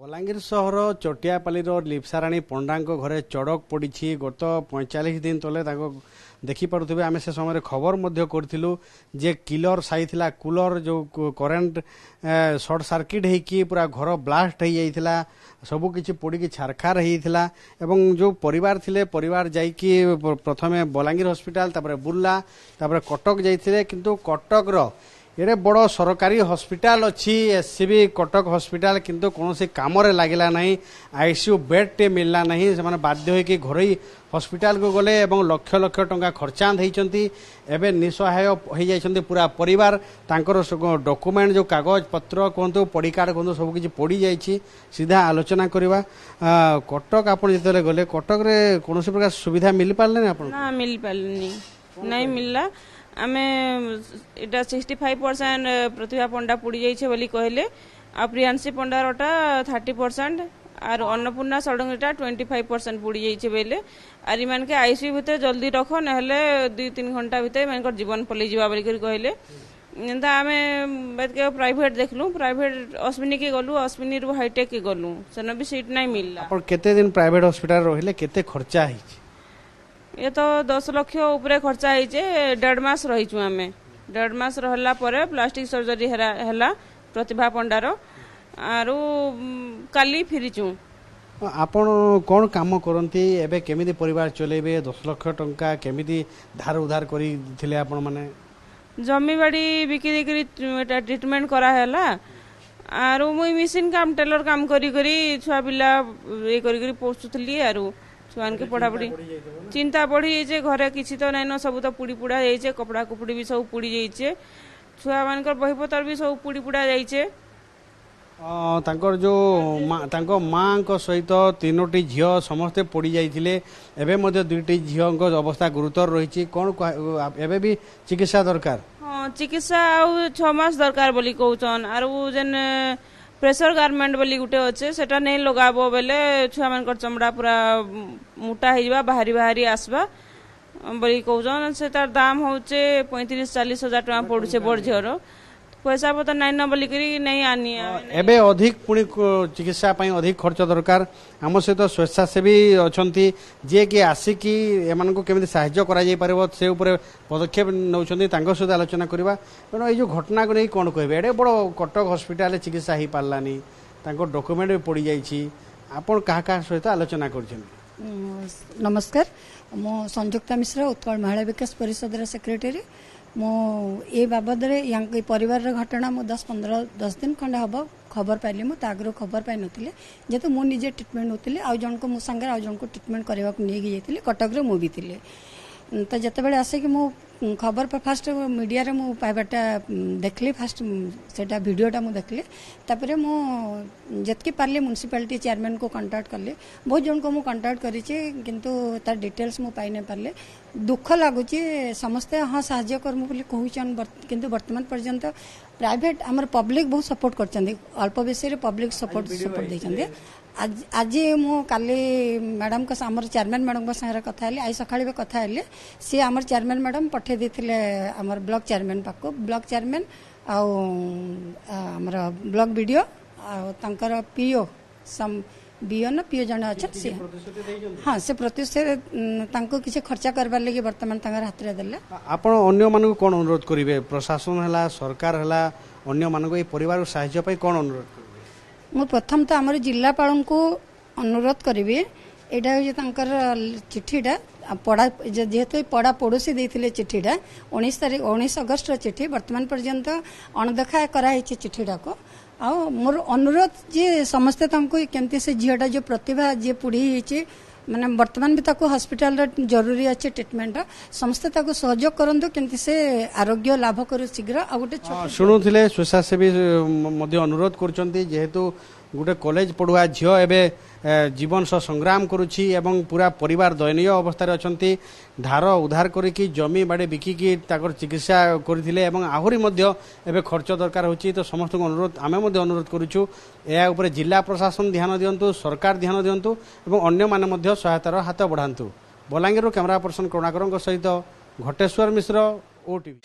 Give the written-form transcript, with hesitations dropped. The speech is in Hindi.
बलांगीर सहर चटियापाली लिप्साराणी पंडा घरे चढ़क पड़ी गत 45 दिन तले देखिपे आम से समय खबर करूँ जे किलर साइला कूलर जो करेन्ट सर्ट सर्किट होगी पूरा घर ब्लास्ट हो जाता सबकि पोड़ी छारखार होता एवं जो परिवार थिले परिवार जाइकी प्रथमे बलांगीर हॉस्पिटल तापर बुर्ला तापर कटक जाइथिले किंतु कटक रो एडे बड़ सरकारी हॉस्पिटल अच्छी एससीबी कटक हॉस्पिटल किंतु कौन से काम लगला ना आईसीयू बेड टे मिलला नहीं से बाध्य होगी घर हॉस्पिटल को गले एवं लक्ष लक्ष टंका खर्चांत होती एवं निसहाय हो जाइछन्ति पूरा परिवार तांकर डॉक्यूमेंट जो कागज पत्र कहतु पड़ी कार्ड कहतु सबकि पड़ी जाइए सीधा आलोचना करवा कटक आप जो गले कटक रे कौन प्रकार सुविधा मिल पारे ना मिल पारे नहीं मिलला आमे इटा 65% प्रतिभा पंडा पुड़ी जाइछे बोली कहले आ प्रियांशी पंडारटा 30% और अन्नपूर्णा सडंगटा 25% पुड़ी जाइछे बेले आर मान के आईसीयू भितर जल्दी रख नहले 2-3 घंटा भितर मान जीवन पलि जीवा बोली कहले एंता आमे के प्राइवेट देखलु प्राइवेट अश्विनी के गलु अश्विनी रु हाईटेक के गलु सेन भी सीट नहीं मिलला अपन केते दिन प्राइवेट हॉस्पिटल रहिले केते खर्चा हिची ये तो 10 लाख उपरे खर्चा होइचे 1.5 मास रहीचु आमे 1.5 मास रहला परे प्लास्टिक सर्जरी हैला प्रतिभा पंडार आरो काली फिरिचु आपण कोन काम करंती एबे केमिति परिवार चलेबे 10 लाख टंका केमिति धार उधार करी थिले आपण माने जमी बाड़ी बिकी देकरी एटा ट्रीटमेंट करा हैला आरो मुई मशीन काम टेलर काम करी करी छुआ पिला ए करी करी पोछुथली आरो छुआन के पढ़ापढ़ी चिंता बढ़ी जाइए घरे किसी तो नाइन सब तो पुड़ी पुड़ा जाइए कपड़ा कुपड़ी भी सब पुड़ी जाइए छुआ मान बहीपतर भी सब पुड़ी पुड़ा जाइए जो माँ सहित 3टी झील समस्ते पड़ी जाइए एवं 2टी झील अवस्था गुरुतर रही कौन एवं भी चिकित्सा दरकार हाँ चिकित्सा 6 मास दरकार बोली कहन आर जेन प्रेशर गारमेंट बोली गुटे अच्छे सेटा नहीं लगाबो बेले छुआ मान चमड़ा पूरा मोटा हो बाहरी बाहरी आसबा बोली कहन से तार दाम होचे 35-40 हजार टका पड़ुचे बड़ झीर पैसा पतर नाइन न बोली करी नहीं आनी एबे अधिक पुणी चिकित्सा पई अधिक खर्च दरकार आम सहित स्वेच्छासेवी अछंती जे कि आसिकी एमान को केमिति सहायता करा जाय परबो से ऊपर पदक्षेप नौछंती तांको सहित आलोचना करबा कारण ए जो घटना को नहीं कोन कहबे एडे बड़ कटक हॉस्पिटल चिकित्सा ही पारलानी तांको डॉक्यूमेंट भी पड़ी जाइछि आपण कहा सहित आलोचना करछन नमस्कार मो संयुक्ता मिश्रा उत्कल महिला विकास परिषद सेक्रेटरी मो ए बाबद परिवार घटना मो 10 दिन खंडे हम खबर पाइली मो आगु खबर पाई नी जेहेतु मु निजे ट्रिटमेंट होती आउ जन को मो सांगे आउ जन को ट्रिटमेंट करने को नहीं जाइए कटक मु भी थी तो जिते आसिक मु खबर पर फास्ट मीडिया रे मु पाइबाटा देखली फास्ट सेटा वीडियोटा मु देखली तापर मु जतकी पार्ली म्युनिसिपालिटी चेयरमैन को कांटेक्ट करली बहुत जन को मु कांटेक्ट करी किंतु तार डिटेल्स मु पाई नहीं पार्ले दुख लगुच समस्ते हाँ साहाय्य करमु बोली कहूचन किंतु वर्तमान पर्यंत प्राइवेट आमर पब्लिक बहुत सपोर्ट कर अल्प बेसी पब्लिक सपोर्ट देते आज मु काली मैडम को आमर चेयरमैन मैडम को सागर कथा हेली आई सकाळ भी कथा हेली सी आमर चेयरमैन मैडम पठे देथिले आमर ब्लॉक चेयरमैन पाको ब्लॉक चेयरमैन आमर ब्लॉक वीडियो तांकर पीओ सम बीओ न पीओ जन अच्छा सी हाँ से प्रतिशत तांको किसी खर्चा करबार लगी वर्तमान तांकर हाथ रे देले आपण अन्य मानक कोन अनुरोध करिवे प्रशासन हला सरकार हला अन्य मानक ए परिवार सहायता पई कोन अनुरोध मु प्रथम तो आमर जिलापाल को अनुरोध करी यहाँ चिठीटा पढ़ा जेहेतु पढ़ा पड़ोसी देते चिठीटा 19 अगस्ट चिठी वर्तमान पर्यंत अणदेखा कराई चिठीटा को आ मोर अनुरोध जे समस्ते केमती से झीटा जो प्रतिभा जी पुड़ी माने वर्तमान भी ताको हॉस्पिटल जरूरी अच्छे ट्रीटमेंट समस्ते ताको सहयोग करंतु केमती से आरोग्य लाभ करू शीघ्र आ गोटे शुणुथिले स्वेच्छासेवी मध्य अनुरोध करचंती जेहेतु गोटे कॉलेज पढ़ुआ झील एवं जीवन सह संग्राम करुछि एवं पूरा परिवार दयनीय अवस्था अछंती धार उधार करिकी जमी बाड़े बिकिकी ताकर चिकित्सा करथिले एवं आहुरी मध्य एबे खर्च दरकार होछि तो समस्त अनुरोध आमे मध्य अनुरोध करूछु या ऊपर जिला प्रशासन ध्यान दियंतु सरकार ध्यान दियंतु एवं अन्य माने मध्य सहायतार हाथ बढ़ांतु बलांगीर कैमरा पर्सन करुणाकर सहित घटेश्वर मिश्र ओटीवी।